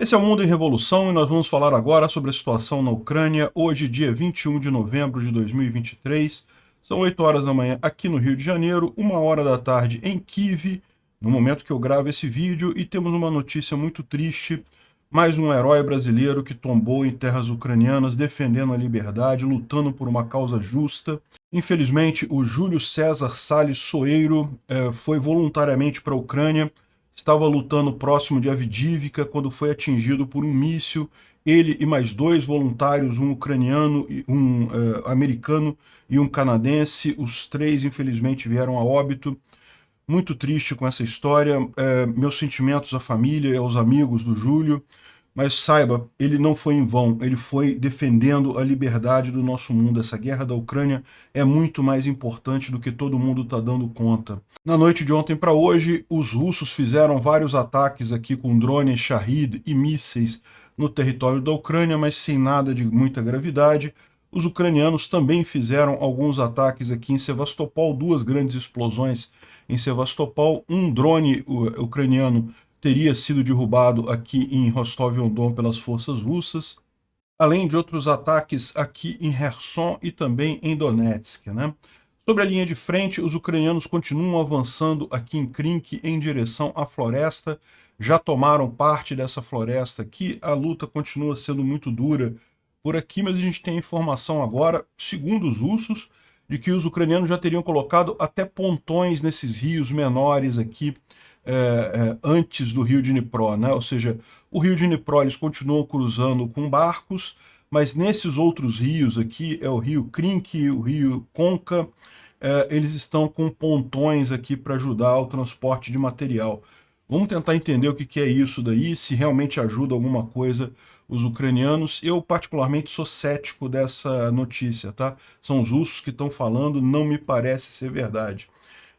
Esse é o Mundo em Revolução e nós vamos falar agora sobre a situação na Ucrânia, hoje, dia 21 de novembro de 2023. São 8 horas da manhã aqui no Rio de Janeiro, 1 hora da tarde em Kiev, no momento que eu gravo esse vídeo, e temos uma notícia muito triste. Mais um herói brasileiro que tombou em terras ucranianas, defendendo a liberdade, lutando por uma causa justa. Infelizmente, o Júlio César Salles Soeiro foi voluntariamente para a Ucrânia. Estava lutando próximo de Avdivka quando foi atingido por um míssil. Ele e mais dois voluntários, um ucraniano, um americano e um canadense. Os três, infelizmente, vieram a óbito. Muito triste com essa história. Meus sentimentos à família e aos amigos do Júlio. Mas saiba, ele não foi em vão, ele foi defendendo a liberdade do nosso mundo. Essa guerra da Ucrânia é muito mais importante do que todo mundo está dando conta. Na noite de ontem para hoje, os russos fizeram vários ataques aqui com drones Shahid e mísseis no território da Ucrânia, mas sem nada de muita gravidade. Os ucranianos também fizeram alguns ataques aqui em Sevastopol, duas grandes explosões em Sevastopol. Um drone ucraniano teria sido derrubado aqui em Rostov-on-Don pelas forças russas, além de outros ataques aqui em Kherson e também em Donetsk, né? Sobre a linha de frente, os ucranianos continuam avançando aqui em Krink em direção à floresta, já tomaram parte dessa floresta aqui, a luta continua sendo muito dura por aqui, mas a gente tem informação agora, segundo os russos, de que os ucranianos já teriam colocado até pontões nesses rios menores aqui, antes do rio Dnipro, né? Ou seja, o rio Dnipro eles continuam cruzando com barcos, mas nesses outros rios aqui, é o rio Krink, o rio Konka, eles estão com pontões aqui para ajudar o transporte de material. Vamos tentar entender o que é isso daí, se realmente ajuda alguma coisa os ucranianos. Eu particularmente sou cético dessa notícia, tá? São os russos que estão falando, não me parece ser verdade.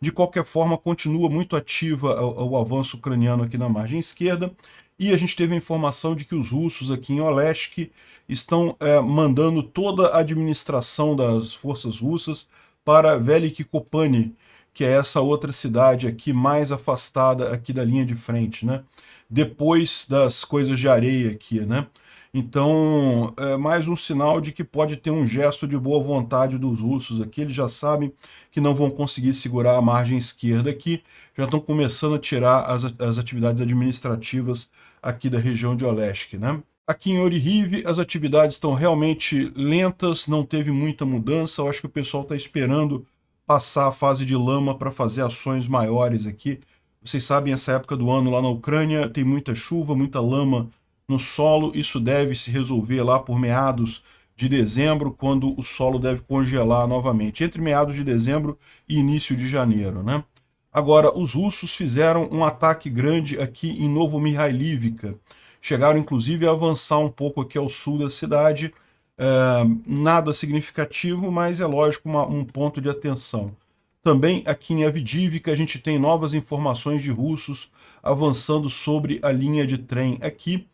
De qualquer forma, continua muito ativa o avanço ucraniano aqui na margem esquerda, e a gente teve a informação de que os russos aqui em Olesk estão mandando toda a administração das forças russas para Velikokopani, que é essa outra cidade aqui mais afastada aqui da linha de frente, né? Depois das coisas de areia aqui, né? Então, é mais um sinal de que pode ter um gesto de boa vontade dos russos aqui. Eles já sabem que não vão conseguir segurar a margem esquerda aqui, já estão começando a tirar as atividades administrativas aqui da região de Olesk, né? Aqui em Orihiv, as atividades estão realmente lentas, não teve muita mudança. Eu acho que o pessoal está esperando passar a fase de lama para fazer ações maiores aqui. Vocês sabem, essa época do ano lá na Ucrânia tem muita chuva, muita lama no solo. Isso deve se resolver lá por meados de dezembro, quando o solo deve congelar novamente, entre meados de dezembro e início de janeiro, né? Agora, os russos fizeram um ataque grande aqui em Novomihailivka. Chegaram, inclusive, a avançar um pouco aqui ao sul da cidade. Nada significativo, mas é lógico um ponto de atenção. Também aqui em Avdivka a gente tem novas informações de russos avançando sobre a linha de trem aqui.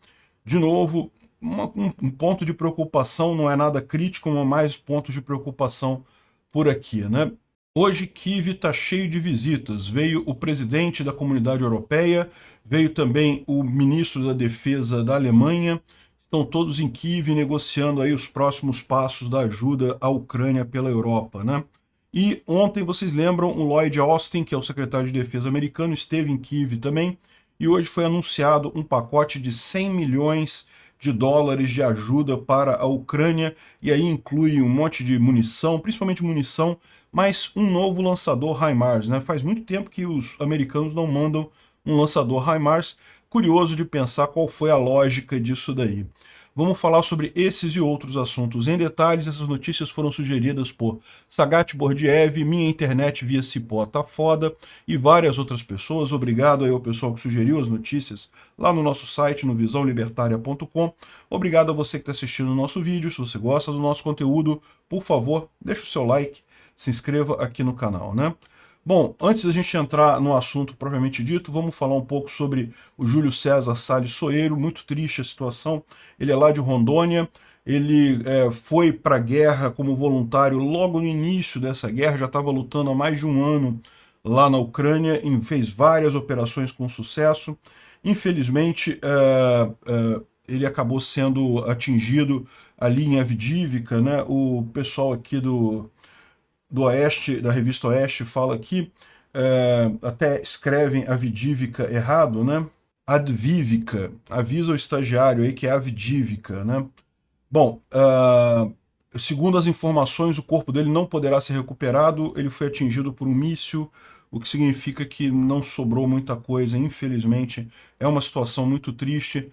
De novo, um ponto de preocupação, não é nada crítico, mas mais pontos de preocupação por aqui, né? Hoje Kiev está cheio de visitas. Veio o presidente da Comunidade Europeia, veio também o ministro da Defesa da Alemanha. Estão todos em Kiev negociando aí os próximos passos da ajuda à Ucrânia pela Europa, né? E ontem, vocês lembram, o Lloyd Austin, que é o secretário de Defesa americano, esteve em Kiev também, e hoje foi anunciado um pacote de 100 milhões de dólares de ajuda para a Ucrânia, e aí inclui um monte de munição, principalmente munição, mas um novo lançador HIMARS, né? Faz muito tempo que os americanos não mandam um lançador HIMARS. Curioso de pensar qual foi a lógica disso daí. Vamos falar sobre esses e outros assuntos em detalhes. Essas notícias foram sugeridas por Sagat Bordiev, Minha Internet Via Cipó Tá Foda e várias outras pessoas. Obrigado aí ao pessoal que sugeriu as notícias lá no nosso site, no visãolibertaria.com. Obrigado a você que está assistindo o nosso vídeo. Se você gosta do nosso conteúdo, por favor, deixa o seu like, se inscreva aqui no canal, né? Bom, antes da gente entrar no assunto propriamente dito, vamos falar um pouco sobre o Júlio César Salles Soeiro. Muito triste a situação. Ele é lá de Rondônia, ele foi para a guerra como voluntário logo no início dessa guerra, já estava lutando há mais de um ano lá na Ucrânia, fez várias operações com sucesso. Infelizmente, ele acabou sendo atingido ali em Avdiivka, né? O pessoal aqui do Oeste, da revista Oeste, fala aqui, até escrevem Avdiivka errado, né? Advívica, avisa o estagiário aí que é Avdiivka, né? Bom, segundo as informações, o corpo dele não poderá ser recuperado, ele foi atingido por um míssil, o que significa que não sobrou muita coisa, infelizmente. É uma situação muito triste.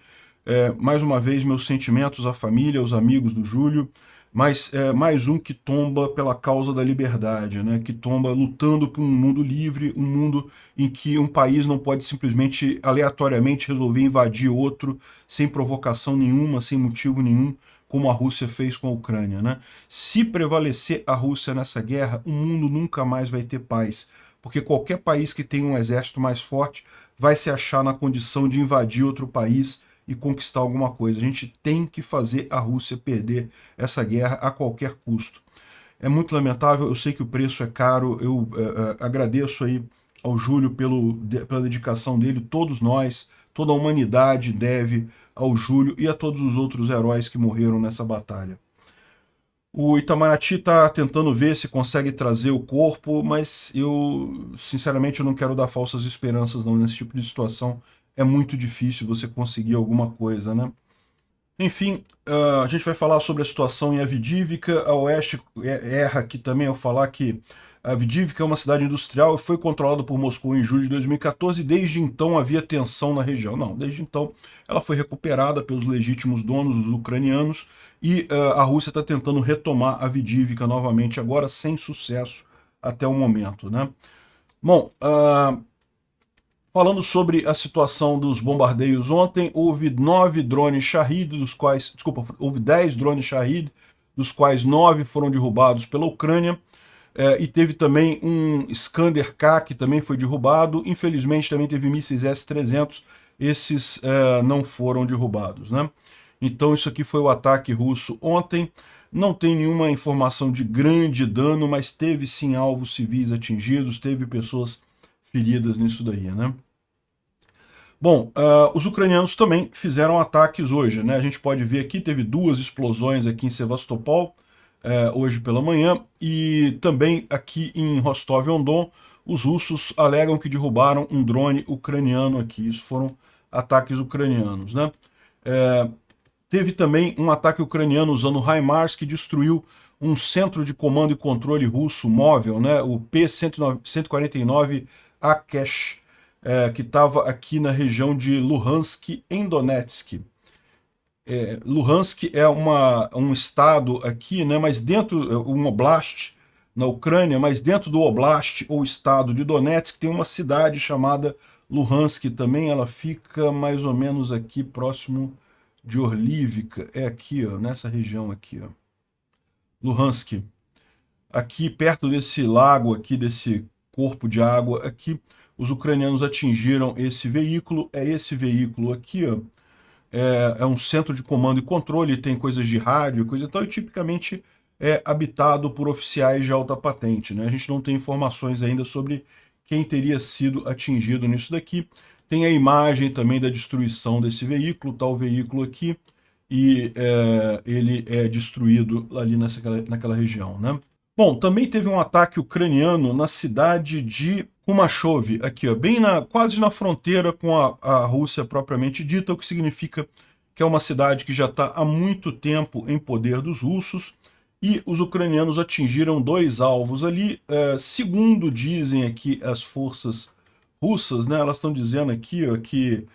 Mais uma vez, meus sentimentos à família, aos amigos do Júlio, mas mais um que tomba pela causa da liberdade, né? Que tomba lutando por um mundo livre, um mundo em que um país não pode simplesmente, aleatoriamente, resolver invadir outro, sem provocação nenhuma, sem motivo nenhum, como a Rússia fez com a Ucrânia, né? Se prevalecer a Rússia nessa guerra, o mundo nunca mais vai ter paz, porque qualquer país que tenha um exército mais forte vai se achar na condição de invadir outro país e conquistar alguma coisa. A gente tem que fazer a Rússia perder essa guerra a qualquer custo. É muito lamentável, eu sei que o preço é caro, eu agradeço aí ao Júlio pela dedicação dele, todos nós, toda a humanidade deve ao Júlio e a todos os outros heróis que morreram nessa batalha. O Itamaraty está tentando ver se consegue trazer o corpo, mas eu, sinceramente, eu não quero dar falsas esperanças não. Nesse tipo de situação é muito difícil você conseguir alguma coisa, né? Enfim, a gente vai falar sobre a situação em Avdiivka. A Oeste erra aqui também ao falar que Avdiivka é uma cidade industrial e foi controlada por Moscou em julho de 2014 e desde então havia tensão na região. Não, desde então ela foi recuperada pelos legítimos donos, os ucranianos, e a Rússia está tentando retomar Avdiivka novamente, agora sem sucesso até o momento, né? Bom, falando sobre a situação dos bombardeios ontem, houve 9 drones Shahid, houve 10 drones Shahid, dos quais 9 foram derrubados pela Ucrânia, e teve também um Iskander-K que também foi derrubado. Infelizmente também teve mísseis S-300, esses não foram derrubados, né? Então isso aqui foi o ataque russo ontem. Não tem nenhuma informação de grande dano, mas teve sim alvos civis atingidos, teve pessoas feridas nisso daí, né? Bom, os ucranianos também fizeram ataques hoje, né? A gente pode ver aqui, teve 2 explosões aqui em Sevastopol, hoje pela manhã, e também aqui em Rostov-on-Don, os russos alegam que derrubaram um drone ucraniano aqui. Isso foram ataques ucranianos, né? Teve também um ataque ucraniano usando HIMARS que destruiu um centro de comando e controle russo móvel, né? O P-149 Akesh, que estava aqui na região de Luhansk, em Donetsk. Luhansk é um estado aqui, né, mas dentro, um oblast na Ucrânia, mas dentro do oblast ou estado de Donetsk tem uma cidade chamada Luhansk também, ela fica mais ou menos aqui próximo de Orlivka, é aqui, ó, nessa região aqui, ó. Luhansk. Aqui perto desse lago aqui, desse corpo de água aqui, os ucranianos atingiram esse veículo, é esse veículo aqui, ó. É um centro de comando e controle, tem coisas de rádio, coisa e tal, e tipicamente é habitado por oficiais de alta patente, né? A gente não tem informações ainda sobre quem teria sido atingido nisso daqui. Tem a imagem também da destruição desse veículo, tá o veículo aqui, e ele é destruído ali naquela região, né? Bom, também teve um ataque ucraniano na cidade de Kumashov, aqui, ó, quase na fronteira com a Rússia propriamente dita, o que significa que é uma cidade que já está há muito tempo em poder dos russos, e os ucranianos atingiram 2 alvos ali, segundo dizem aqui as forças russas, né, elas estão dizendo aqui, ó, que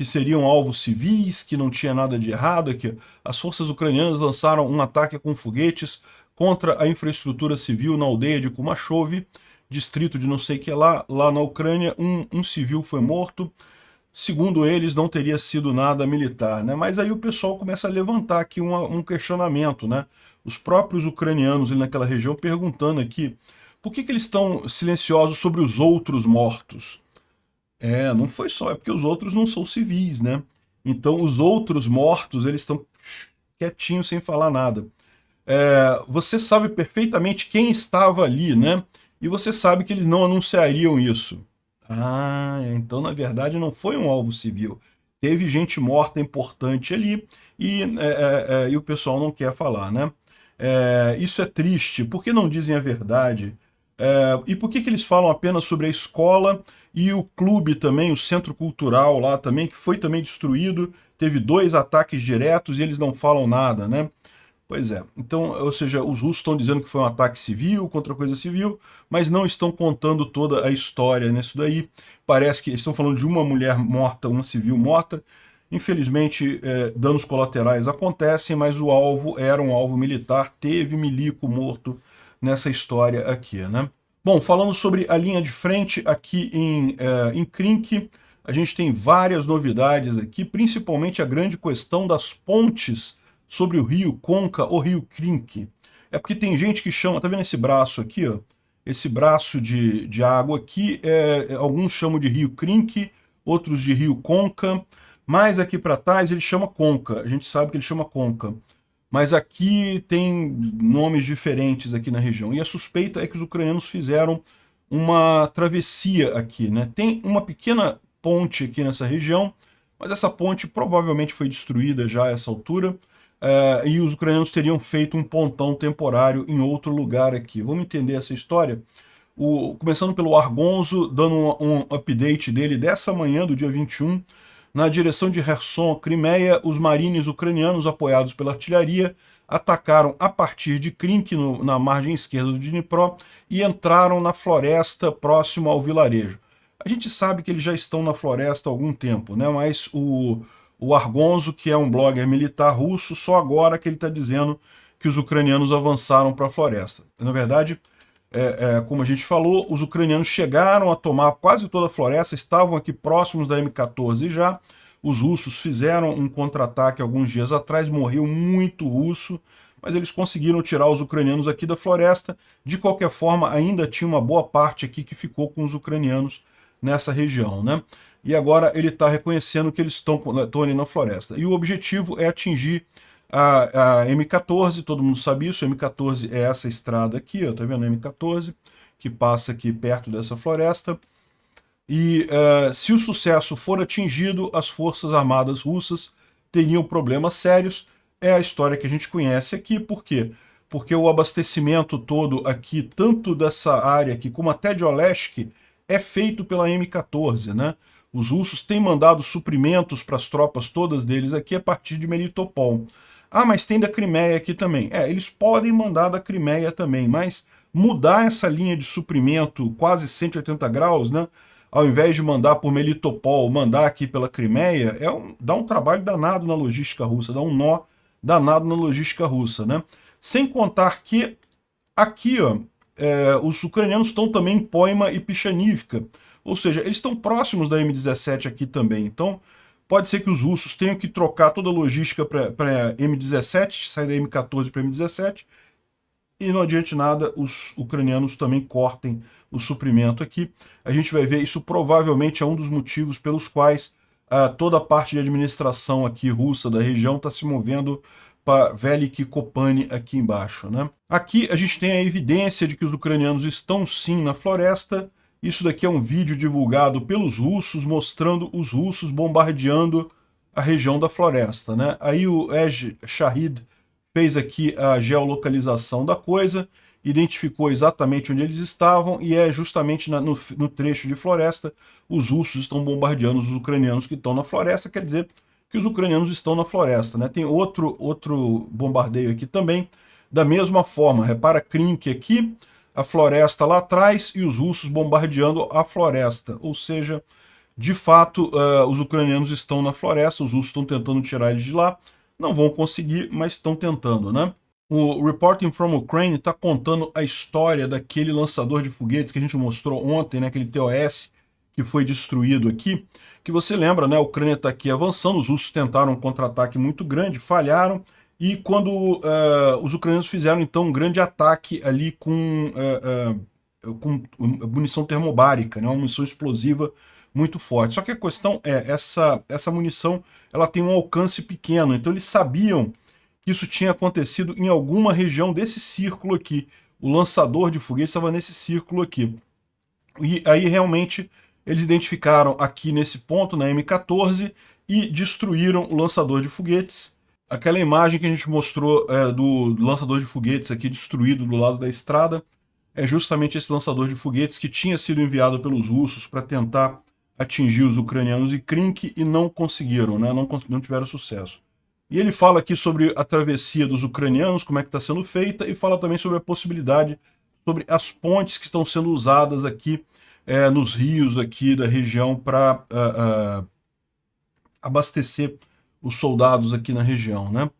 seriam alvos civis, que não tinha nada de errado, que as forças ucranianas lançaram um ataque com foguetes contra a infraestrutura civil na aldeia de Kumashov, distrito de não sei o que lá na Ucrânia. Um civil foi morto, segundo eles não teria sido nada militar, né? Mas aí o pessoal começa a levantar aqui um questionamento, né? Os próprios ucranianos ali naquela região perguntando aqui, por que eles estão silenciosos sobre os outros mortos? Não foi só, é porque os outros não são civis, né? Então os outros mortos, eles estão quietinhos sem falar nada. Você sabe perfeitamente quem estava ali, né? E você sabe que eles não anunciariam isso. Então na verdade não foi um alvo civil. teve gente morta importante ali e o pessoal não quer falar, né? Isso é triste. Por que não dizem a verdade? E por que eles falam apenas sobre a escola e o clube também, o centro cultural lá também, que foi também destruído, teve 2 ataques diretos e eles não falam nada, né? Pois é. Então, ou seja, os russos estão dizendo que foi um ataque civil contra coisa civil, mas não estão contando toda a história nisso daí. Parece que eles estão falando de uma mulher morta, uma civil morta. Infelizmente, danos colaterais acontecem, mas o alvo era um alvo militar, teve milico morto nessa história aqui, né? Bom, falando sobre a linha de frente aqui em Krink, a gente tem várias novidades aqui, principalmente a grande questão das pontes sobre o rio Conca ou rio Krink. É porque tem gente que chama, tá vendo esse braço aqui, ó? Esse braço de água aqui, alguns chamam de rio Krink, outros de rio Conca, mas aqui para trás ele chama Conca, a gente sabe que ele chama Conca. Mas aqui tem nomes diferentes aqui na região. E a suspeita é que os ucranianos fizeram uma travessia aqui, né? Tem uma pequena ponte aqui nessa região, mas essa ponte provavelmente foi destruída já a essa altura, e os ucranianos teriam feito um pontão temporário em outro lugar aqui. Vamos entender essa história? Começando pelo Argonzo, dando um update dele dessa manhã, do dia 21, na direção de Kherson, Crimeia, os marines ucranianos, apoiados pela artilharia, atacaram a partir de Krink, na margem esquerda do Dnipro, e entraram na floresta próximo ao vilarejo. A gente sabe que eles já estão na floresta há algum tempo, né? Mas o Argonzo, que é um blogger militar russo, só agora que ele está dizendo que os ucranianos avançaram para a floresta. Na verdade, como a gente falou, os ucranianos chegaram a tomar quase toda a floresta, estavam aqui próximos da M14 já. Os russos fizeram um contra-ataque alguns dias atrás, morreu muito russo, mas eles conseguiram tirar os ucranianos aqui da floresta. De qualquer forma, ainda tinha uma boa parte aqui que ficou com os ucranianos nessa região, né? E agora ele está reconhecendo que eles estão ali na floresta. E o objetivo é atingir a M14, todo mundo sabe isso, a M14 é essa estrada aqui, ó, tá vendo a M14, que passa aqui perto dessa floresta. E se o sucesso for atingido, as forças armadas russas teriam problemas sérios. É a história que a gente conhece aqui, por quê? Porque o abastecimento todo aqui, tanto dessa área aqui como até de Olesk, é feito pela M14, né? Os russos têm mandado suprimentos para as tropas todas deles aqui a partir de Melitopol. Ah, mas tem da Crimeia aqui também. Eles podem mandar da Crimeia também, mas mudar essa linha de suprimento quase 180 graus, né? Ao invés de mandar por Melitopol, mandar aqui pela Crimeia, dá um trabalho danado na logística russa, dá um nó danado na logística russa, né? Sem contar que aqui, ó, os ucranianos estão também em Poima e Pichanivka, ou seja, eles estão próximos da M17 aqui também, então pode ser que os russos tenham que trocar toda a logística para M17, sair da M14 para M17, e não adiante nada, os ucranianos também cortem o suprimento aqui. A gente vai ver, isso provavelmente é um dos motivos pelos quais toda a parte de administração aqui russa da região está se movendo para Velik Kopani aqui embaixo, né? Aqui a gente tem a evidência de que os ucranianos estão sim na floresta. Isso daqui é um vídeo divulgado pelos russos, mostrando os russos bombardeando a região da floresta, né? Aí o Ej Shahid fez aqui a geolocalização da coisa, identificou exatamente onde eles estavam, e é justamente no trecho de floresta. Os russos estão bombardeando os ucranianos que estão na floresta, quer dizer que os ucranianos estão na floresta, né? Tem outro bombardeio aqui também, da mesma forma. Repara Krink aqui, a floresta lá atrás e os russos bombardeando a floresta. Ou seja, de fato, os ucranianos estão na floresta, os russos estão tentando tirar eles de lá. Não vão conseguir, mas estão tentando, né? O Reporting from Ukraine está contando a história daquele lançador de foguetes que a gente mostrou ontem, né? Aquele TOS que foi destruído aqui, que você lembra, né? A Ucrânia está aqui avançando, os russos tentaram um contra-ataque muito grande, falharam, e quando os ucranianos fizeram então um grande ataque ali com munição termobárica, né? Uma munição explosiva muito forte. Só que a questão é, essa munição ela tem um alcance pequeno, então eles sabiam que isso tinha acontecido em alguma região desse círculo aqui. O lançador de foguetes estava nesse círculo aqui. E aí realmente eles identificaram aqui nesse ponto, na M14, e destruíram o lançador de foguetes. Aquela imagem que a gente mostrou do lançador de foguetes aqui destruído do lado da estrada é justamente esse lançador de foguetes que tinha sido enviado pelos russos para tentar atingir os ucranianos em Krink e não conseguiram, né? Não tiveram sucesso. E ele fala aqui sobre a travessia dos ucranianos, como é que está sendo feita, e fala também sobre a possibilidade, sobre as pontes que estão sendo usadas aqui nos rios aqui da região para abastecer os soldados aqui na região, né?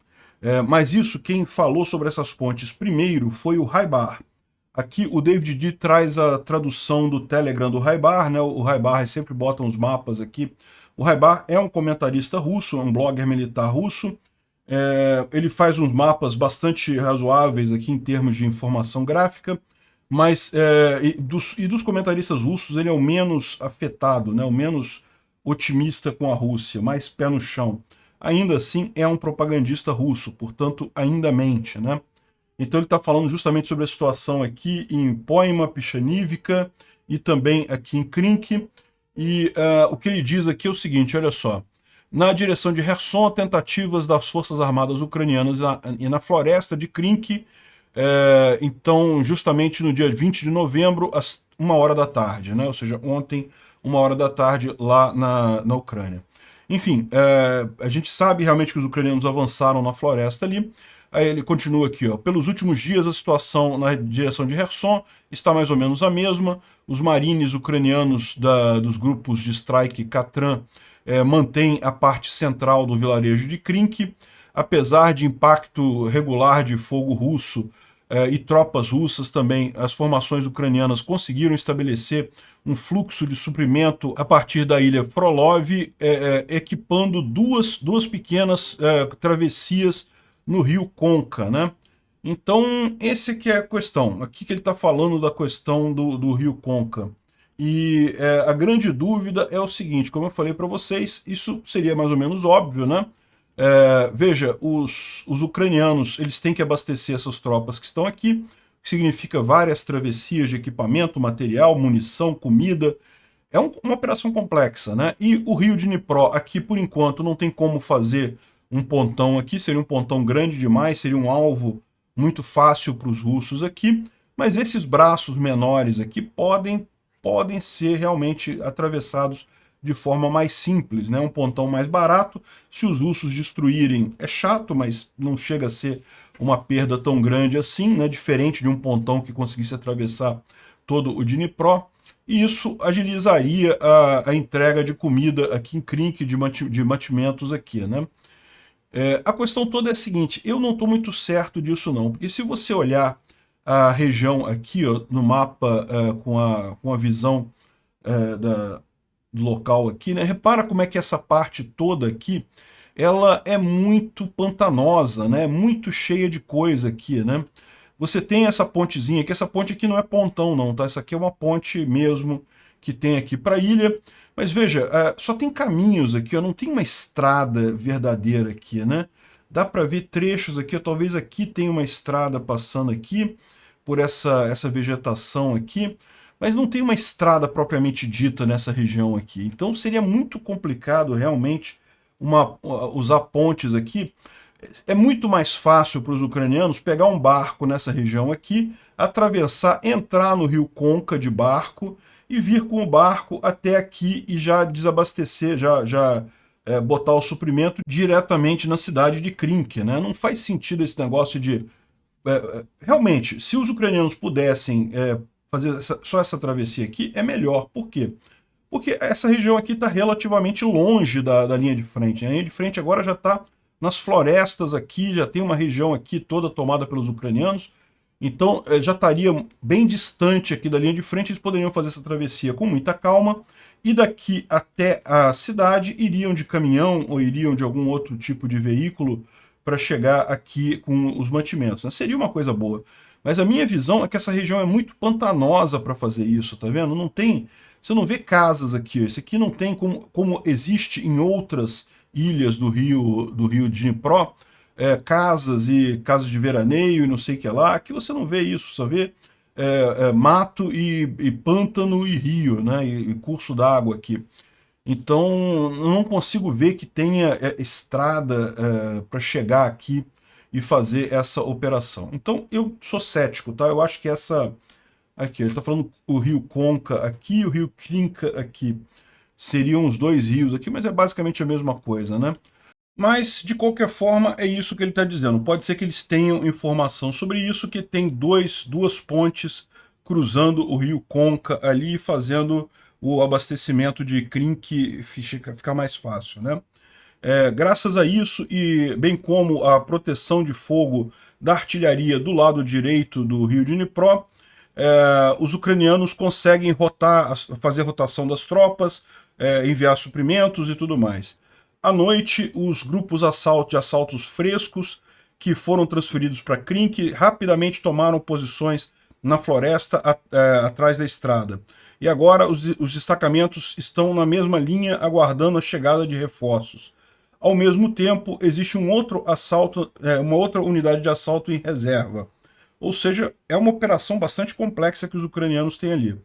Mas isso, quem falou sobre essas pontes primeiro foi o Haibar. Aqui o David D traz a tradução do Telegram do Haibar, né? O Haibar sempre bota uns mapas aqui. O Haibar é um comentarista russo, é um blogger militar russo. Ele faz uns mapas bastante razoáveis aqui em termos de informação gráfica, mas dos comentaristas russos ele é o menos afetado, né? O menos otimista com a Rússia, mais pé no chão. Ainda assim é um propagandista russo, portanto ainda mente, né? Então ele está falando justamente sobre a situação aqui em Poima, Pichanivka e também aqui em Krink. E o que ele diz aqui é o seguinte, olha só. Na direção de Kherson, tentativas das forças armadas ucranianas e na floresta de Krink, então justamente no dia 20 de novembro, às 1h da tarde, né? Ou seja, ontem, 1h da tarde lá na Ucrânia. Enfim, a gente sabe realmente que os ucranianos avançaram na floresta ali. Aí ele continua aqui, ó. Pelos últimos dias, a situação na direção de Kherson está mais ou menos a mesma. Os marines ucranianos dos grupos de strike Katran mantêm a parte central do vilarejo de Krink. Apesar de impacto regular de fogo russo e tropas russas também, as formações ucranianas conseguiram estabelecer um fluxo de suprimento a partir da ilha Frolov, equipando duas pequenas travessias no rio Conca, né? Então, esse que é a questão. Aqui que ele está falando da questão do rio Conca. E a grande dúvida é o seguinte, como eu falei para vocês, isso seria mais ou menos óbvio, né? Veja, os ucranianos eles têm que abastecer essas tropas que estão aqui, que significa várias travessias de equipamento, material, munição, comida. É uma operação complexa, né? E o rio Dnipro aqui, por enquanto, não tem como fazer um pontão aqui, seria um pontão grande demais, seria um alvo muito fácil para os russos aqui, mas esses braços menores aqui podem ser realmente atravessados de forma mais simples, né? Um pontão mais barato. Se os russos destruírem, é chato, mas não chega a ser uma perda tão grande assim, né? Diferente de um pontão que conseguisse atravessar todo o Dnipro. E isso agilizaria a entrega de comida aqui em Krink, de mantimentos aqui, né? A questão toda é a seguinte, eu não estou muito certo disso não, porque se você olhar a região aqui, ó, no mapa com a visão do local aqui, né, repara como é que essa parte toda aqui, ela é muito pantanosa, né, muito cheia de coisa aqui, né. Você tem essa pontezinha aqui, essa ponte aqui não é pontão não, tá, essa aqui é uma ponte mesmo que tem aqui para a ilha. Mas veja, só tem caminhos aqui, ó, não tem uma estrada verdadeira aqui, né? Dá para ver trechos aqui, ó, talvez aqui tenha uma estrada passando aqui, por essa vegetação aqui, mas não tem uma estrada propriamente dita nessa região aqui. Então seria muito complicado realmente usar pontes aqui. É muito mais fácil para os ucranianos pegar um barco nessa região aqui, atravessar, entrar no rio Conca de barco, e vir com o barco até aqui e já desabastecer, já botar o suprimento diretamente na cidade de Krink, né? Não faz sentido esse negócio de... realmente, se os ucranianos pudessem fazer só essa travessia aqui, é melhor. Por quê? Porque essa região aqui está relativamente longe da linha de frente. A linha de frente agora já está nas florestas aqui, já tem uma região aqui toda tomada pelos ucranianos. Então já estaria bem distante aqui da linha de frente, eles poderiam fazer essa travessia com muita calma, e daqui até a cidade iriam de caminhão ou iriam de algum outro tipo de veículo para chegar aqui com os mantimentos, né? Seria uma coisa boa. Mas a minha visão é que essa região é muito pantanosa para fazer isso, tá vendo? Não tem, você não vê casas aqui, esse aqui não tem como existe em outras ilhas do rio Dnipro, casas de veraneio e não sei o que lá, aqui você não vê isso, só vê mato e pântano e rio, né, e curso d'água aqui. Então, eu não consigo ver que tenha estrada para chegar aqui e fazer essa operação. Então, eu sou cético, tá? Eu acho que essa... Aqui, ele está falando o rio Conca aqui, o rio Crinca aqui. Seriam os dois rios aqui, mas é basicamente a mesma coisa, né? Mas, de qualquer forma, é isso que ele está dizendo. Pode ser que eles tenham informação sobre isso, que tem duas pontes cruzando o rio Conca ali, fazendo o abastecimento de Crink ficar mais fácil, né? Graças a isso, e bem como a proteção de fogo da artilharia do lado direito do rio Dnipro, os ucranianos conseguem fazer rotação das tropas, enviar suprimentos e tudo mais. À noite, os grupos de assaltos frescos que foram transferidos para Krink rapidamente tomaram posições na floresta atrás da estrada. E agora os destacamentos estão na mesma linha aguardando a chegada de reforços. Ao mesmo tempo, existe um outro assalto, uma outra unidade de assalto em reserva. Ou seja, é uma operação bastante complexa que os ucranianos têm ali.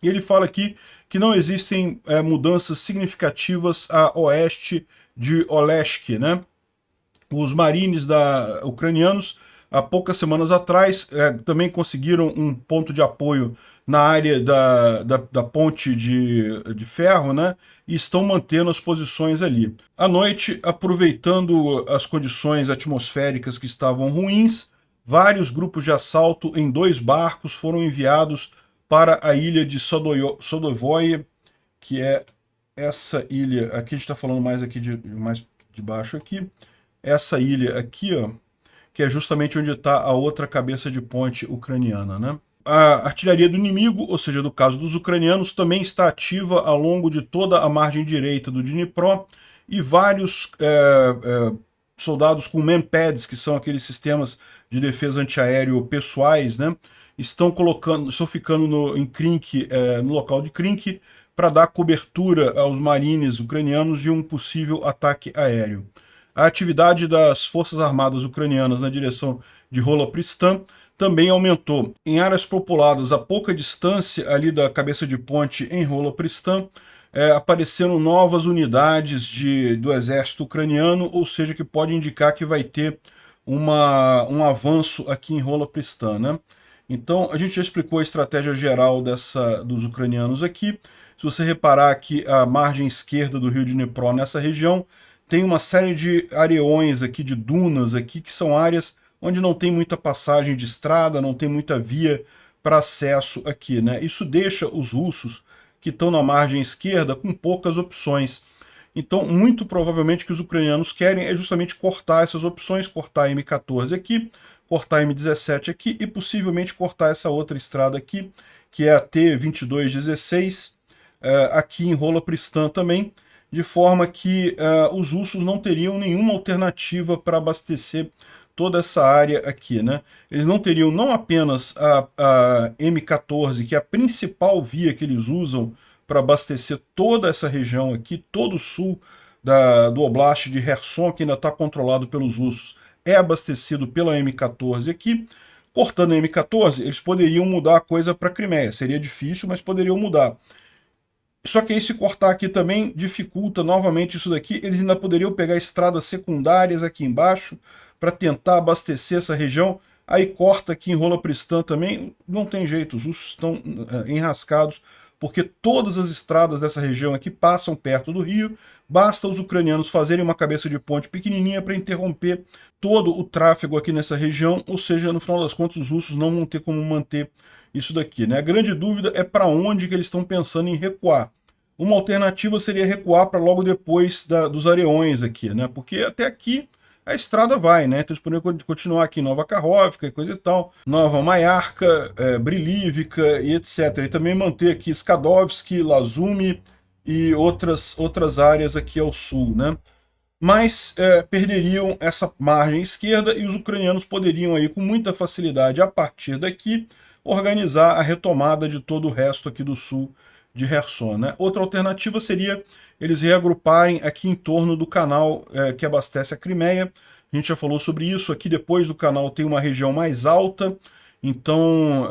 E ele fala aqui que não existem mudanças significativas a oeste de Olesk, né? Os marines ucranianos, há poucas semanas atrás, também conseguiram um ponto de apoio na área da ponte de ferro, né? E estão mantendo as posições ali. À noite, aproveitando as condições atmosféricas que estavam ruins, vários grupos de assalto em 2 barcos foram enviados para a ilha de Sodovoye, que é essa ilha, aqui a gente está falando mais aqui mais de baixo aqui, essa ilha aqui, ó, que é justamente onde está a outra cabeça de ponte ucraniana, né? A artilharia do inimigo, ou seja, do caso dos ucranianos, também está ativa ao longo de toda a margem direita do Dnipro, e vários soldados com manpads, que são aqueles sistemas de defesa antiaéreo pessoais, né, estão ficando em Krink, no local de Krink, para dar cobertura aos marines ucranianos de um possível ataque aéreo. A atividade das forças armadas ucranianas na direção de Rolopristan também aumentou. Em áreas populadas a pouca distância ali da cabeça de ponte em Rolopristan, apareceram novas unidades do exército ucraniano, ou seja, que pode indicar que vai ter um avanço aqui em Rolopristan, né? Então, a gente já explicou a estratégia geral dos ucranianos aqui. Se você reparar aqui, a margem esquerda do rio Dnipro nessa região tem uma série de areões aqui, de dunas aqui, que são áreas onde não tem muita passagem de estrada, não tem muita via para acesso aqui, né? Isso deixa os russos que estão na margem esquerda com poucas opções. Então, muito provavelmente o que os ucranianos querem é justamente cortar essas opções, cortar a M14 aqui, cortar a M17 aqui e possivelmente cortar essa outra estrada aqui, que é a T2216, aqui em Rolopristan também, de forma que os russos não teriam nenhuma alternativa para abastecer toda essa área aqui, né? Eles não teriam não apenas a M14, que é a principal via que eles usam para abastecer toda essa região aqui, todo o sul do Oblast de Kherson, que ainda está controlado pelos russos, é abastecido pela M14 aqui. Cortando a M14, eles poderiam mudar a coisa para a Crimeia. Seria difícil, mas poderiam mudar. Só que aí, se cortar aqui também, dificulta novamente isso daqui. Eles ainda poderiam pegar estradas secundárias aqui embaixo para tentar abastecer essa região. Aí corta aqui em Rolopristan também. Não tem jeito, os russos estão enrascados, porque todas as estradas dessa região aqui passam perto do rio. Basta os ucranianos fazerem uma cabeça de ponte pequenininha para interromper todo o tráfego aqui nessa região, ou seja, no final das contas, os russos não vão ter como manter isso daqui, né? A grande dúvida é para onde que eles estão pensando em recuar. Uma alternativa seria recuar para logo depois dos areões aqui, né? Porque até aqui a estrada vai, né? Então eles poderiam continuar aqui em Nova Kakhovka e coisa e tal, Nova Maiarca, Brilivka e etc. E também manter aqui Skadovsk, Lazumi e outras áreas aqui ao sul, né? Mas perderiam essa margem esquerda e os ucranianos poderiam aí com muita facilidade, a partir daqui, organizar a retomada de todo o resto aqui do sul de Kherson, né? Outra alternativa seria eles reagruparem aqui em torno do canal que abastece a Crimeia. A gente já falou sobre isso. Aqui depois do canal tem uma região mais alta, então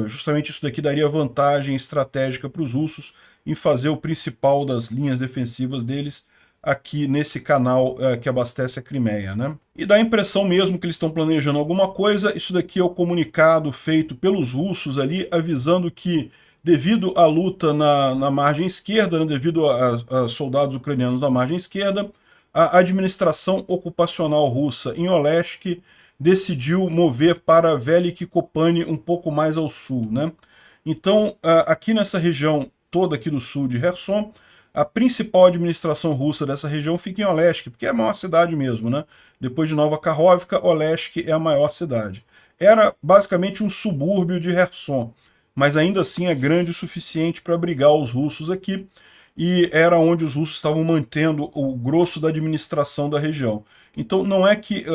justamente isso daqui daria vantagem estratégica para os russos em fazer o principal das linhas defensivas deles aqui nesse canal que abastece a Crimeia, né? E dá a impressão mesmo que eles estão planejando alguma coisa. Isso daqui é o comunicado feito pelos russos ali, avisando que, devido à luta na margem esquerda, né, devido a soldados ucranianos na margem esquerda, a administração ocupacional russa em Olesk decidiu mover para Velik Kopani, um pouco mais ao sul, né? Então, aqui nessa região toda aqui do sul de Kherson, a principal administração russa dessa região fica em Olesk, porque é a maior cidade mesmo, né? Depois de Nova Kakhovka, Olesk é a maior cidade. Era basicamente um subúrbio de Kherson, mas ainda assim é grande o suficiente para abrigar os russos aqui, e era onde os russos estavam mantendo o grosso da administração da região. Então não é que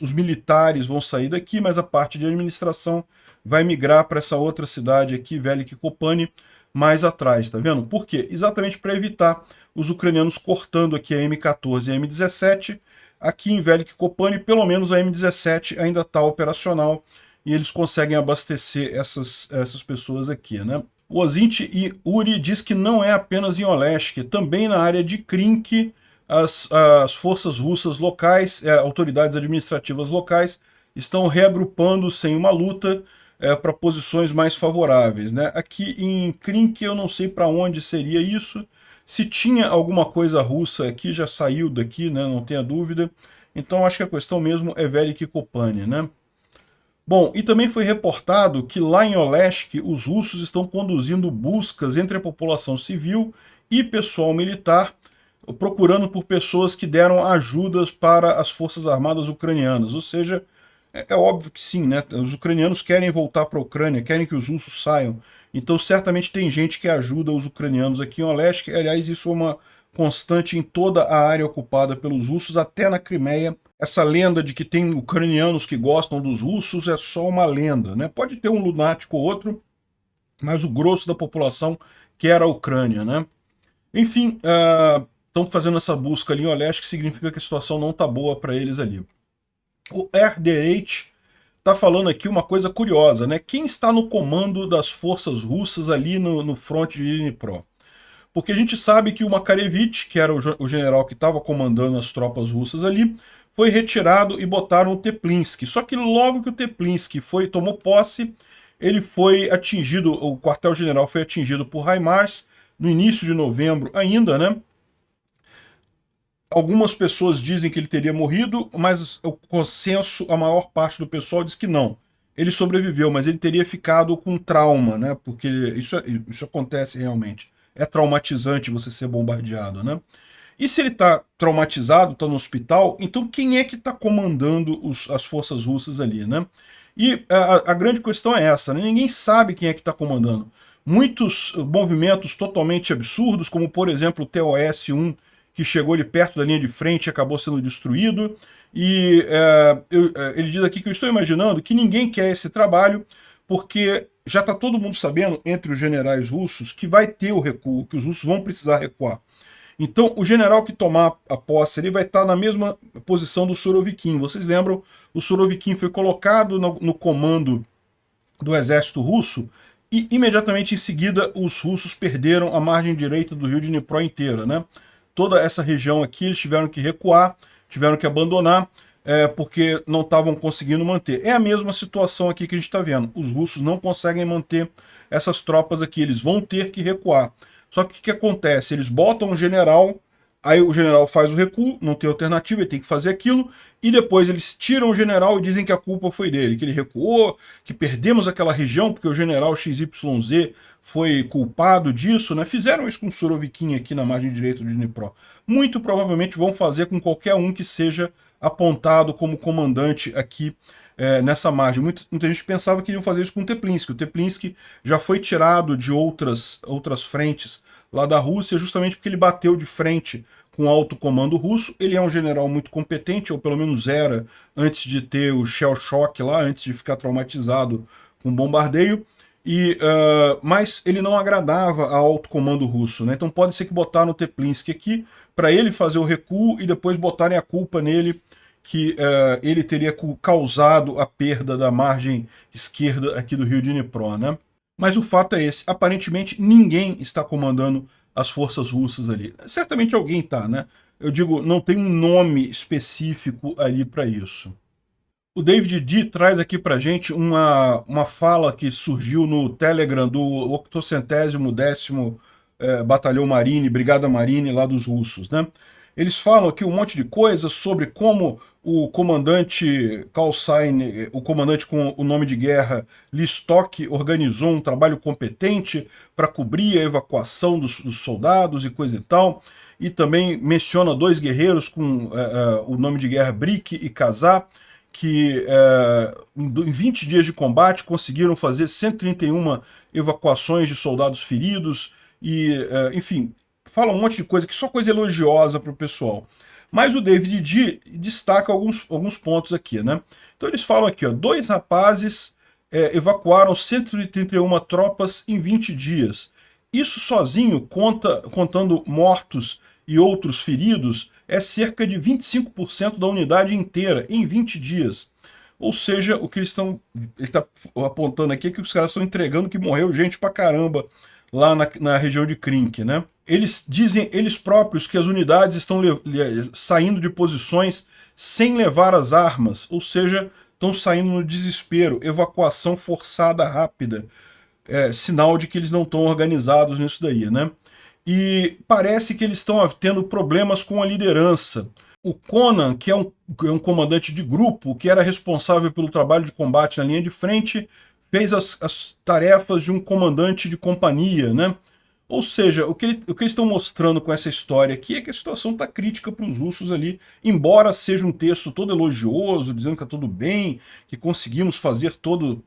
os militares vão sair daqui, mas a parte de administração vai migrar para essa outra cidade aqui, Velik Kopani, mais atrás, tá vendo? Por quê? Exatamente para evitar os ucranianos cortando aqui a M14 e a M17. Aqui em Velik Kopani, pelo menos a M17 ainda está operacional e eles conseguem abastecer essas pessoas aqui, né? O Ozint e Uri diz que não é apenas em Olesk, também na área de Krink, as forças russas locais, autoridades administrativas locais, estão reagrupando-se em uma luta para posições mais favoráveis, né? Aqui em Krink eu não sei para onde seria isso. Se tinha alguma coisa russa aqui, já saiu daqui, né? Não tenha dúvida. Então acho que a questão mesmo é Velik Kopani, né? Bom, e também foi reportado que lá em Olesk os russos estão conduzindo buscas entre a população civil e pessoal militar, procurando por pessoas que deram ajudas para as forças armadas ucranianas. Ou seja, é óbvio que sim, né? Os ucranianos querem voltar para a Ucrânia, querem que os russos saiam. Então certamente tem gente que ajuda os ucranianos aqui em Olesk. Aliás, isso é uma constante em toda a área ocupada pelos russos, até na Crimeia. Essa lenda de que tem ucranianos que gostam dos russos é só uma lenda, né? Pode ter um lunático ou outro, mas o grosso da população quer a Ucrânia, né? Enfim, estão fazendo essa busca ali em Olesk, que significa que a situação não está boa para eles ali. O RDH está falando aqui uma coisa curiosa, né? Quem está no comando das forças russas ali no fronte de Dnipro? Porque a gente sabe que o Makarevich, que era o general que estava comandando as tropas russas ali, foi retirado e botaram o Teplinsky. Só que logo que o Teplinsky tomou posse, ele foi atingido, o quartel-general foi atingido por HIMARS no início de novembro ainda, né? Algumas pessoas dizem que ele teria morrido, mas o consenso, a maior parte do pessoal diz que não. Ele sobreviveu, mas ele teria ficado com trauma, né? Porque isso acontece realmente. É traumatizante você ser bombardeado, né? E se ele está traumatizado, está no hospital, então quem é que está comandando as forças russas ali, né? E a grande questão é essa, né? Ninguém sabe quem é que está comandando. Muitos movimentos totalmente absurdos, como por exemplo o TOS-1, que chegou ali perto da linha de frente e acabou sendo destruído. E ele diz aqui que eu estou imaginando que ninguém quer esse trabalho, porque já está todo mundo sabendo, entre os generais russos, que vai ter o recuo, que os russos vão precisar recuar. Então, o general que tomar a posse ele vai estar na mesma posição do Surovikin. Vocês lembram, o Surovikin foi colocado no comando do exército russo e imediatamente em seguida os russos perderam a margem direita do rio Dnipro inteira, né? Toda essa região aqui eles tiveram que recuar, tiveram que abandonar, porque não estavam conseguindo manter. É a mesma situação aqui que a gente está vendo. Os russos não conseguem manter essas tropas aqui, eles vão ter que recuar. Só que o que acontece? Eles botam um general, aí o general faz o recuo, não tem alternativa, ele tem que fazer aquilo, e depois eles tiram o general e dizem que a culpa foi dele, que ele recuou, que perdemos aquela região porque o general XYZ foi culpado disso, né? Fizeram isso com o Surovikin aqui na margem direita do Dnipro. Muito provavelmente vão fazer com qualquer um que seja apontado como comandante aqui nessa margem. Muita gente pensava que iriam fazer isso com o Teplinsky. O Teplinsky já foi tirado de outras frentes lá da Rússia, justamente porque ele bateu de frente com o alto comando russo. Ele é um general muito competente, ou pelo menos era, antes de ter o shell shock lá, antes de ficar traumatizado com bombardeio. Mas ele não agradava ao alto comando russo, né? Então pode ser que botaram o Teplinsky aqui para ele fazer o recuo e depois botarem a culpa nele, que ele teria causado a perda da margem esquerda aqui do rio Dnipro, né? Mas o fato é esse, aparentemente ninguém está comandando as forças russas ali. Certamente alguém está, né? Eu digo, não tem um nome específico ali para isso. O David D traz aqui para gente uma fala que surgiu no Telegram do 810º Batalhão Marine, Brigada Marine lá dos russos, né? Eles falam aqui um monte de coisas sobre como o comandante Call Sign, o comandante com o nome de guerra Listok, organizou um trabalho competente para cobrir a evacuação dos soldados e coisa e tal. E também menciona dois guerreiros com o nome de guerra Brick e Kazar, que em 20 dias de combate conseguiram fazer 131 evacuações de soldados feridos e, enfim, fala um monte de coisa, que só coisa elogiosa para o pessoal. Mas o David D destaca alguns pontos aqui, né? Então eles falam aqui, ó, dois rapazes evacuaram 131 tropas em 20 dias. Isso sozinho, contando mortos e outros feridos, é cerca de 25% da unidade inteira em 20 dias. Ou seja, o que ele está apontando aqui é que os caras estão entregando que morreu gente pra caramba lá na região de Krink, né? Eles dizem, eles próprios, que as unidades estão saindo de posições sem levar as armas, ou seja, estão saindo no desespero, evacuação forçada rápida, sinal de que eles não estão organizados nisso daí, né? E parece que eles estão tendo problemas com a liderança. O Conan, que é um comandante de grupo, que era responsável pelo trabalho de combate na linha de frente, fez as tarefas de um comandante de companhia, né? Ou seja, o que eles estão mostrando com essa história aqui é que a situação está crítica para os russos ali, embora seja um texto todo elogioso, dizendo que está tudo bem, que conseguimos fazer tudo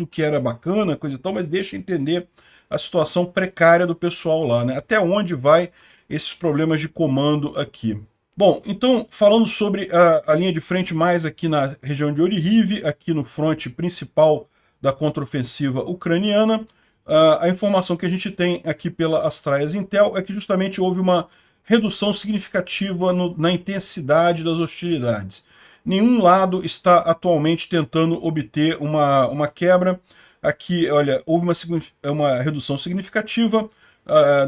que era bacana, coisa e tal, mas deixa entender a situação precária do pessoal lá, né? Até onde vai esses problemas de comando aqui. Bom, então, falando sobre a linha de frente mais aqui na região de Oryhiv, aqui no fronte principal da contraofensiva ucraniana, a informação que a gente tem aqui pela Astraeas Intel é que justamente houve uma redução significativa na intensidade das hostilidades. Nenhum lado está atualmente tentando obter uma quebra. Aqui, olha, houve uma redução significativa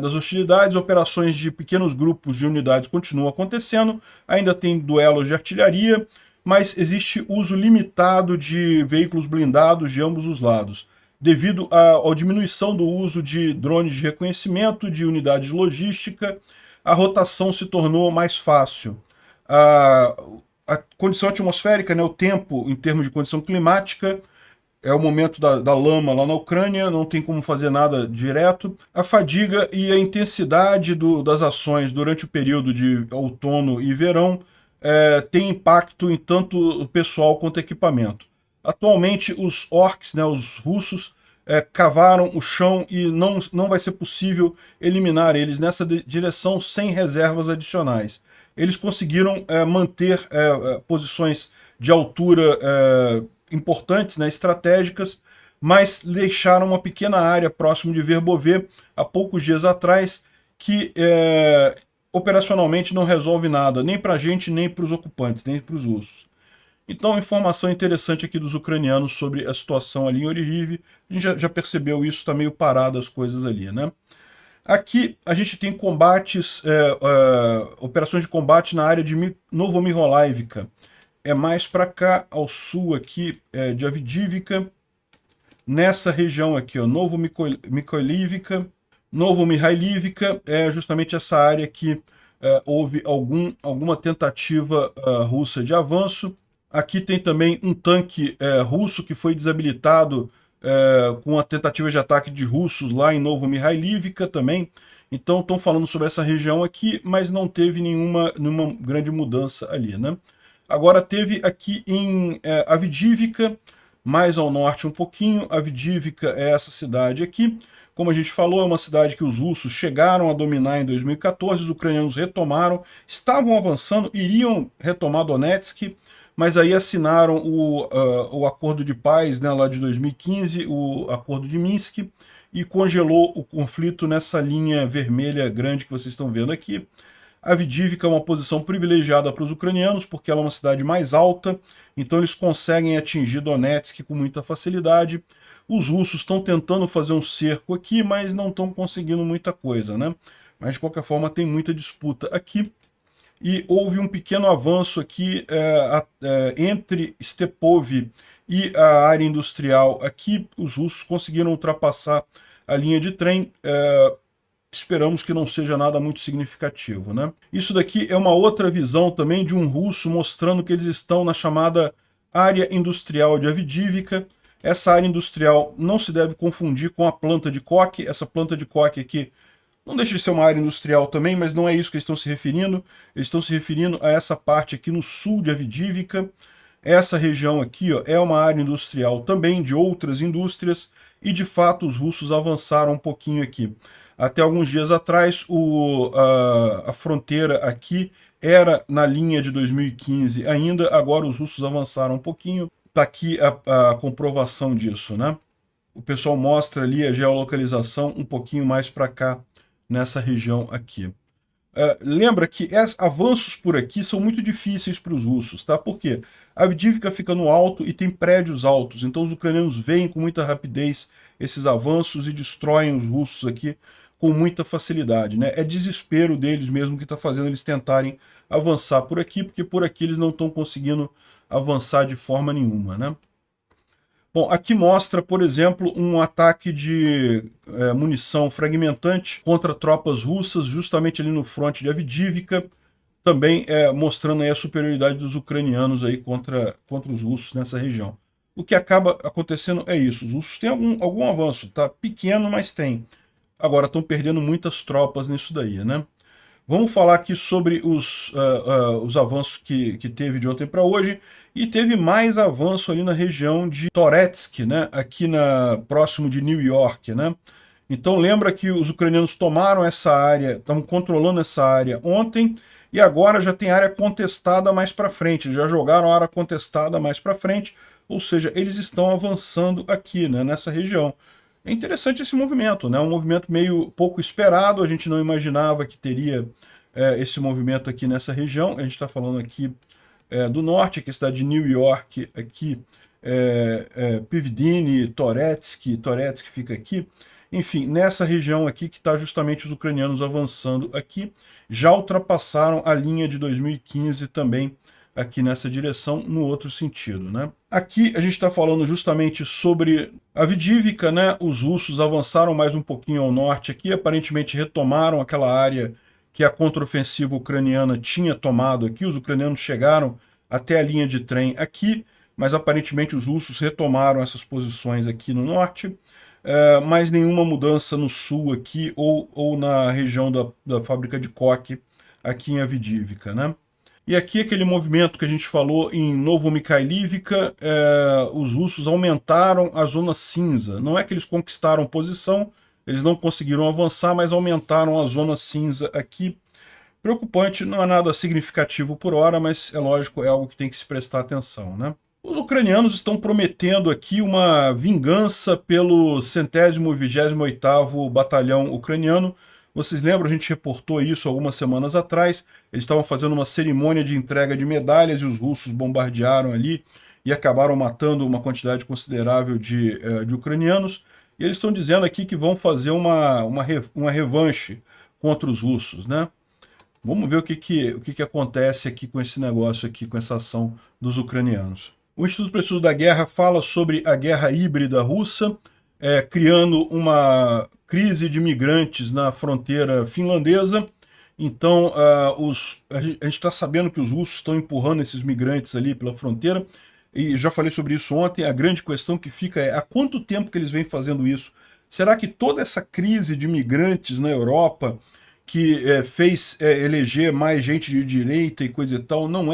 das hostilidades, operações de pequenos grupos de unidades continuam acontecendo, ainda tem duelos de artilharia, mas existe uso limitado de veículos blindados de ambos os lados, devido à diminuição do uso de drones de reconhecimento, de unidades de logística, a rotação se tornou mais fácil. A condição atmosférica, né, o tempo em termos de condição climática, é o momento da lama lá na Ucrânia, não tem como fazer nada direto. A fadiga e a intensidade das ações durante o período de outono e verão tem impacto em tanto o pessoal quanto o equipamento. Atualmente, os orcs, né, os russos, cavaram o chão e não vai ser possível eliminar eles nessa direção sem reservas adicionais. Eles conseguiram manter posições de altura importantes, né, estratégicas, mas deixaram uma pequena área próximo de Verbovê, há poucos dias atrás, que operacionalmente não resolve nada, nem para a gente, nem para os ocupantes, nem para os russos. Então, informação interessante aqui dos ucranianos sobre a situação ali em Oryhiv. A gente já percebeu isso, está meio parado as coisas ali, né? Aqui a gente tem combates, operações de combate na área de Novomihailivka. É mais para cá, ao sul aqui de Avdiivka, nessa região aqui, ó, Novomihailivka. Novomihailivka é justamente essa área que houve alguma tentativa russa de avanço. Aqui tem também um tanque russo que foi desabilitado com a tentativa de ataque de russos lá em Novomihailivka também. Então estão falando sobre essa região aqui, mas não teve nenhuma grande mudança ali, né? Agora teve aqui em Avdiivka, mais ao norte um pouquinho. Avdiivka é essa cidade aqui. Como a gente falou, é uma cidade que os russos chegaram a dominar em 2014, os ucranianos retomaram, estavam avançando, iriam retomar Donetsk, mas aí assinaram o acordo de paz, né, lá de 2015, o acordo de Minsk, e congelou o conflito nessa linha vermelha grande que vocês estão vendo aqui. Avdiivka é uma posição privilegiada para os ucranianos, porque ela é uma cidade mais alta, então eles conseguem atingir Donetsk com muita facilidade. Os russos estão tentando fazer um cerco aqui, mas não estão conseguindo muita coisa, né? Mas de qualquer forma tem muita disputa aqui. E houve um pequeno avanço aqui entre Stepov e a área industrial. Aqui os russos conseguiram ultrapassar a linha de trem. Esperamos que não seja nada muito significativo, né? Isso daqui é uma outra visão também de um russo mostrando que eles estão na chamada área industrial de Avdiivka. Essa área industrial não se deve confundir com a planta de coque. Essa planta de coque aqui não deixa de ser uma área industrial também, mas não é isso que eles estão se referindo. Eles estão se referindo a essa parte aqui no sul de Avdiivka. Essa região aqui, ó, é uma área industrial também de outras indústrias e de fato os russos avançaram um pouquinho aqui. Até alguns dias atrás a fronteira aqui era na linha de 2015 ainda, agora os russos avançaram um pouquinho. Está aqui a comprovação disso, né? O pessoal mostra ali a geolocalização um pouquinho mais para cá, nessa região aqui. Lembra que avanços por aqui são muito difíceis para os russos, tá? Por quê? A Avdiivka fica no alto e tem prédios altos, então os ucranianos veem com muita rapidez esses avanços e destroem os russos aqui com muita facilidade, né? É desespero deles mesmo que está fazendo eles tentarem avançar por aqui, porque por aqui eles não estão conseguindo avançar de forma nenhuma, né? Bom, aqui mostra, por exemplo, um ataque de munição fragmentante contra tropas russas, justamente ali no fronte de Avdiivka, também mostrando aí a superioridade dos ucranianos aí contra os russos nessa região. O que acaba acontecendo é isso, os russos têm algum avanço, tá? Pequeno, mas tem. Agora estão perdendo muitas tropas nisso daí, né? Vamos falar aqui sobre os avanços que teve de ontem para hoje. E teve mais avanço ali na região de Toretsk, né? Aqui próximo de New York, né? Então lembra que os ucranianos tomaram essa área, estavam controlando essa área ontem, e agora já tem área contestada mais para frente. Eles já jogaram a área contestada mais para frente, ou seja, eles estão avançando aqui, né? Nessa região. É interessante esse movimento, né? Um movimento meio pouco esperado, a gente não imaginava que teria esse movimento aqui nessa região. A gente está falando aqui do norte, aqui a cidade de New York, aqui Pivdini, Toretsk fica aqui. Enfim, nessa região aqui que está justamente os ucranianos avançando aqui, já ultrapassaram a linha de 2015 também, aqui nessa direção, no outro sentido, né? Aqui a gente está falando justamente sobre Avdiivka, né? Os russos avançaram mais um pouquinho ao norte aqui, aparentemente retomaram aquela área que a contraofensiva ucraniana tinha tomado aqui. Os ucranianos chegaram até a linha de trem aqui, mas aparentemente os russos retomaram essas posições aqui no norte, mas nenhuma mudança no sul aqui ou na região da fábrica de coque aqui em Avdiivka, né? E aqui aquele movimento que a gente falou em Novomikhailivka, os russos aumentaram a zona cinza. Não é que eles conquistaram posição, eles não conseguiram avançar, mas aumentaram a zona cinza aqui. Preocupante, não é nada significativo por hora, mas é lógico, é algo que tem que se prestar atenção, né? Os ucranianos estão prometendo aqui uma vingança pelo 128º Batalhão Ucraniano. Vocês lembram, a gente reportou isso algumas semanas atrás, eles estavam fazendo uma cerimônia de entrega de medalhas e os russos bombardearam ali e acabaram matando uma quantidade considerável de ucranianos. E eles estão dizendo aqui que vão fazer uma revanche contra os russos, né? Vamos ver o que acontece aqui com esse negócio aqui, com essa ação dos ucranianos. O Instituto para o Estudo da Guerra fala sobre a guerra híbrida russa, criando uma crise de migrantes na fronteira finlandesa. Então, a gente está sabendo que os russos estão empurrando esses migrantes ali pela fronteira, e já falei sobre isso ontem. A grande questão que fica é há quanto tempo que eles vêm fazendo isso? Será que toda essa crise de migrantes na Europa, que fez eleger mais gente de direita e coisa e tal, não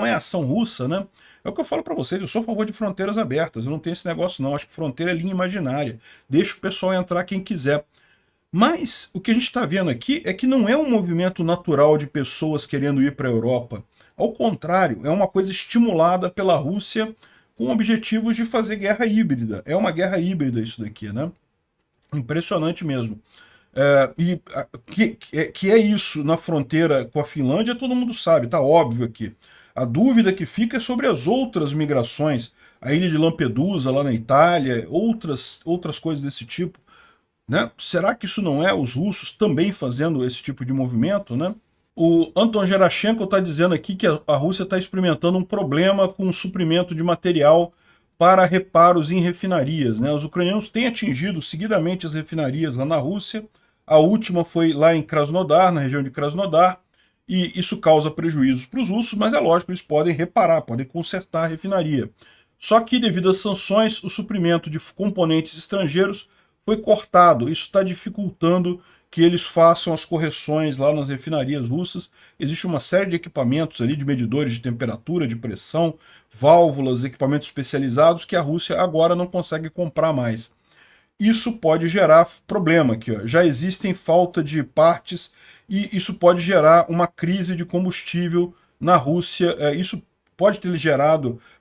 é ação russa, né? É o que eu falo para vocês, eu sou a favor de fronteiras abertas, eu não tenho esse negócio não, acho que fronteira é linha imaginária, deixa o pessoal entrar quem quiser. Mas o que a gente está vendo aqui é que não é um movimento natural de pessoas querendo ir para a Europa. Ao contrário, é uma coisa estimulada pela Rússia com objetivos de fazer guerra híbrida. É uma guerra híbrida isso daqui, né? Impressionante mesmo. Que é isso na fronteira com a Finlândia, todo mundo sabe, tá óbvio aqui. A dúvida que fica é sobre as outras migrações, a ilha de Lampedusa, lá na Itália, outras coisas desse tipo, né? Será que isso não é os russos também fazendo esse tipo de movimento, né? O Anton Gerashenko está dizendo aqui que a Rússia está experimentando um problema com o suprimento de material para reparos em refinarias, né? Os ucranianos têm atingido seguidamente as refinarias lá na Rússia. A última foi lá em Krasnodar, na região de Krasnodar, e isso causa prejuízos para os russos, mas é lógico, eles podem reparar, podem consertar a refinaria. Só que, devido às sanções, o suprimento de componentes estrangeiros foi cortado. Isso está dificultando que eles façam as correções lá nas refinarias russas. Existe uma série de equipamentos ali, de medidores de temperatura, de pressão, válvulas, equipamentos especializados que a Rússia agora não consegue comprar mais. Isso pode gerar problema aqui, ó. Já existem falta de partes e isso pode gerar uma crise de combustível na Rússia. Isso pode ter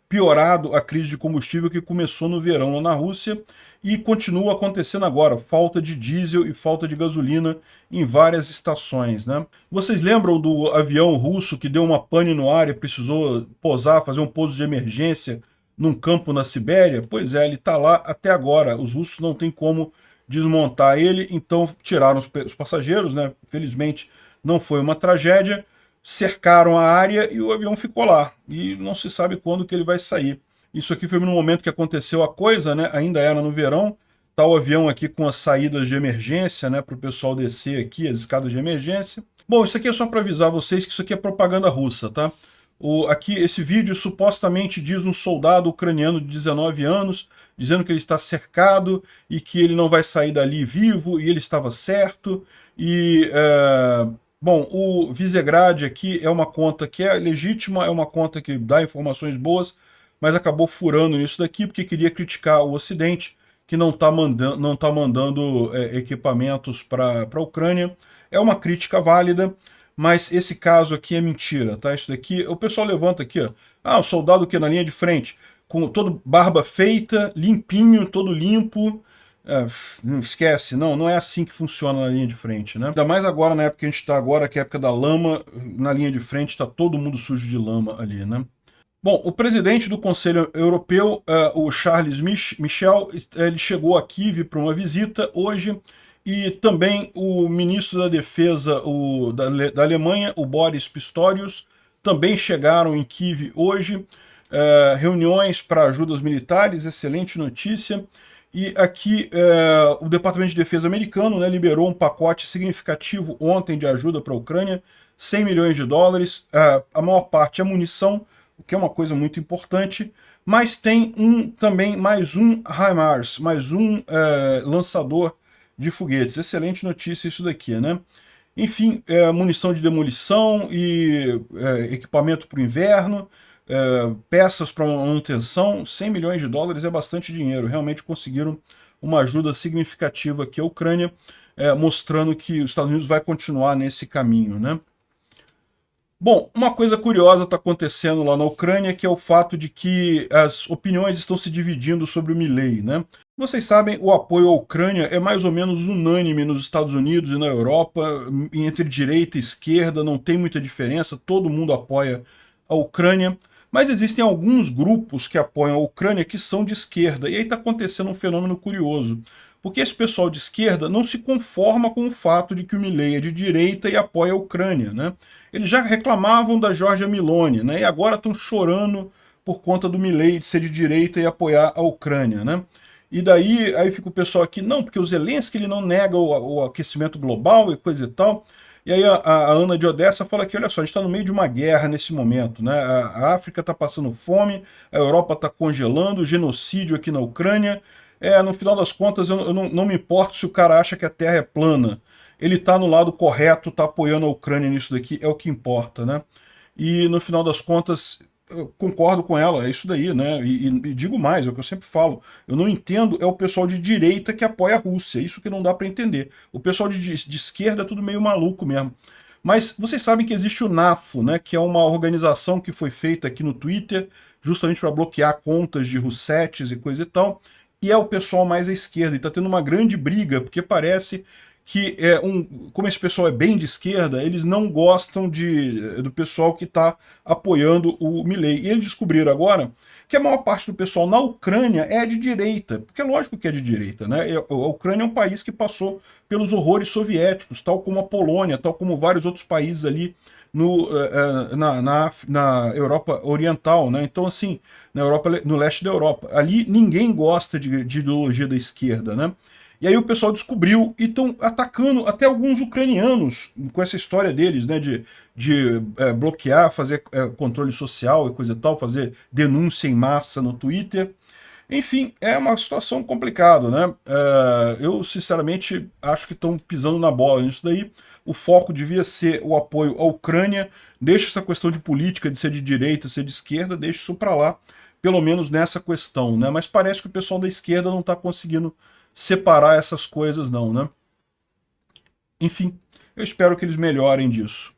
piorado a crise de combustível que começou no verão lá na Rússia e continua acontecendo agora, falta de diesel e falta de gasolina em várias estações, né? Vocês lembram do avião russo que deu uma pane no ar e precisou pousar, fazer um pouso de emergência num campo na Sibéria? Pois é, ele está lá até agora. Os russos não têm como desmontar ele, então tiraram os passageiros, né? Felizmente não foi uma tragédia, cercaram a área e o avião ficou lá. E não se sabe quando que ele vai sair. Isso aqui foi no momento que aconteceu a coisa, né? Ainda era no verão. Tá o avião aqui com as saídas de emergência, né? Para o pessoal descer aqui, as escadas de emergência. Bom, isso aqui é só para avisar vocês que isso aqui é propaganda russa, tá? Aqui, esse vídeo supostamente diz um soldado ucraniano de 19 anos, dizendo que ele está cercado e que ele não vai sair dali vivo, e ele estava certo. Bom, o Visegrad aqui é uma conta que é legítima, é uma conta que dá informações boas, mas acabou furando nisso daqui porque queria criticar o Ocidente, que não está mandando equipamentos para a Ucrânia. É uma crítica válida, mas esse caso aqui é mentira, tá? Isso daqui, o pessoal levanta aqui, ó. Ah, o soldado que na linha de frente, com todo barba feita, limpinho, todo limpo. Não esquece, não é assim que funciona na linha de frente, né? Ainda mais agora, na época que a gente está agora, que é a época da lama, na linha de frente está todo mundo sujo de lama ali, né? Bom, o presidente do Conselho Europeu, o Charles Michel, ele chegou a Kiev para uma visita hoje, e também o ministro da Defesa da Alemanha, o Boris Pistorius, também chegaram em Kiev hoje. Reuniões para ajudas militares, excelente notícia. E aqui o Departamento de Defesa americano, né, liberou um pacote significativo ontem de ajuda para a Ucrânia, 100 milhões de dólares, a maior parte é munição, o que é uma coisa muito importante, mas tem também mais um HIMARS, mais um lançador de foguetes. Excelente notícia isso daqui, né? Enfim, munição de demolição e equipamento para o inverno, peças para manutenção. 100 milhões de dólares é bastante dinheiro. Realmente conseguiram uma ajuda significativa aqui à Ucrânia, mostrando que os Estados Unidos vai continuar nesse caminho, né? Bom, uma coisa curiosa está acontecendo lá na Ucrânia, que é o fato de que as opiniões estão se dividindo sobre o Milei, né? Vocês sabem, o apoio à Ucrânia é mais ou menos unânime nos Estados Unidos e na Europa, entre direita e esquerda, não tem muita diferença, todo mundo apoia a Ucrânia, mas existem alguns grupos que apoiam a Ucrânia que são de esquerda, e aí está acontecendo um fenômeno curioso, porque esse pessoal de esquerda não se conforma com o fato de que o Milei é de direita e apoia a Ucrânia, né? Eles já reclamavam da Giorgia Meloni, né? E agora estão chorando por conta do Milei de ser de direita e apoiar a Ucrânia, né? E daí aí fica o pessoal aqui, não, porque o Zelensky ele não nega o aquecimento global e coisa e tal. E aí a Ana de Odessa fala que, olha só, a gente está no meio de uma guerra nesse momento, né? A África está passando fome, a Europa está congelando, genocídio aqui na Ucrânia. No final das contas, eu não me importo se o cara acha que a Terra é plana. Ele está no lado correto, está apoiando a Ucrânia nisso daqui, é o que importa, né? E no final das contas, eu concordo com ela, é isso daí, né? E digo mais, é o que eu sempre falo, eu não entendo, é o pessoal de direita que apoia a Rússia, isso que não dá para entender. O pessoal de esquerda é tudo meio maluco mesmo. Mas vocês sabem que existe o NAFO, né? Que é uma organização que foi feita aqui no Twitter, justamente para bloquear contas de russetes e coisa e tal. E é o pessoal mais à esquerda, e está tendo uma grande briga, porque parece que como esse pessoal é bem de esquerda, eles não gostam do pessoal que está apoiando o Milei. E eles descobriram agora que a maior parte do pessoal na Ucrânia é de direita, porque é lógico que é de direita, né? A Ucrânia é um país que passou pelos horrores soviéticos, tal como a Polônia, tal como vários outros países ali na Europa Oriental, né? Então, assim, no leste da Europa. Ali ninguém gosta de ideologia da esquerda, né? E aí o pessoal descobriu e estão atacando até alguns ucranianos com essa história deles, né, de bloquear, fazer controle social e coisa e tal, fazer denúncia em massa no Twitter. Enfim, é uma situação complicada, né? Eu, sinceramente, acho que estão pisando na bola nisso daí. O foco devia ser o apoio à Ucrânia. Deixa essa questão de política, de ser de direita, ser de esquerda, deixa isso para lá, pelo menos nessa questão, né? Mas parece que o pessoal da esquerda não está conseguindo separar essas coisas não, né? Enfim, eu espero que eles melhorem disso.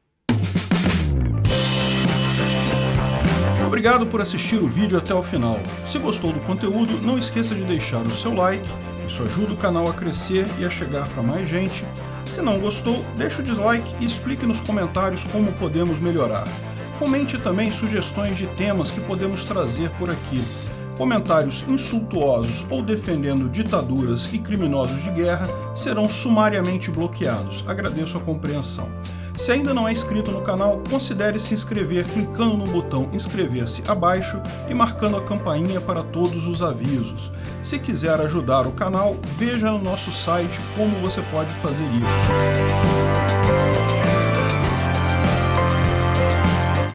Obrigado por assistir o vídeo até o final. Se gostou do conteúdo, não esqueça de deixar o seu like, isso ajuda o canal a crescer e a chegar para mais gente. Se não gostou, deixe o dislike e explique nos comentários como podemos melhorar. Comente também sugestões de temas que podemos trazer por aqui. Comentários insultuosos ou defendendo ditaduras e criminosos de guerra serão sumariamente bloqueados. Agradeço a compreensão. Se ainda não é inscrito no canal, considere se inscrever clicando no botão inscrever-se abaixo e marcando a campainha para todos os avisos. Se quiser ajudar o canal, veja no nosso site como você pode fazer isso.